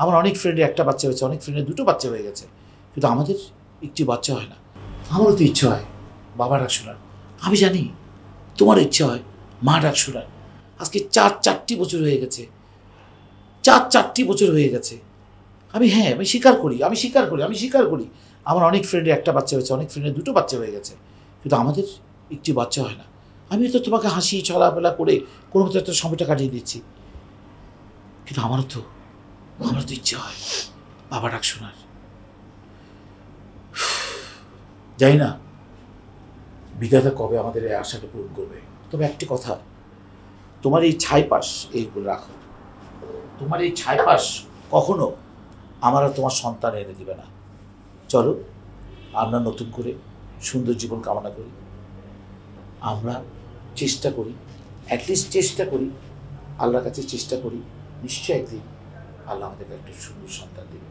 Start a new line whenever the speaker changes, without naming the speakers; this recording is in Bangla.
আমার অনেক ফ্রেন্ডের একটা বাচ্চা হয়েছে, অনেক ফ্রেন্ডের দুটো বাচ্চা হয়ে গেছে, কিন্তু আমাদের একটি বাচ্চা হয় না। আমারও তো ইচ্ছে হয় বাবা ডাক শোনার, আমি জানি তোমার ইচ্ছে হয় মা ডাক শোনার। আজকে চারটি বছর হয়ে গেছে, চারটি বছর হয়ে গেছে। আমি স্বীকার করি আমার অনেক ফ্রেন্ডের একটা বাচ্চা হয়েছে, অনেক ফ্রেন্ডের দুটো বাচ্চা হয়ে গেছে, কিন্তু আমাদের একটি বাচ্চা হয় না। আমি তো তোমাকে হাসি চলাফেরা করে কোনো মতো একটা সময়টা কাটিয়ে দিচ্ছি, কিন্তু আমারও তো ইচ্ছে হয় বাবা ডাক শোনার। জানি না বিধাতা কবে আমাদের এই আশাটা পূরণ করবে। তবে একটি কথা, তোমার এই ছাইপাশ এইগুলো রাখো, তোমার এই ছাইপাশ কখনো আমার আর তোমার সন্তান এনে দিবে না। চলো আমরা নতুন করে সুন্দর জীবন কামনা করি, আমরা চেষ্টা করি, অ্যাটলিস্ট চেষ্টা করি, আল্লাহর কাছে চেষ্টা করি, নিশ্চয় একদিন আল্লাহ আমাদেরকে একটা সুন্দর সন্তান দেবে।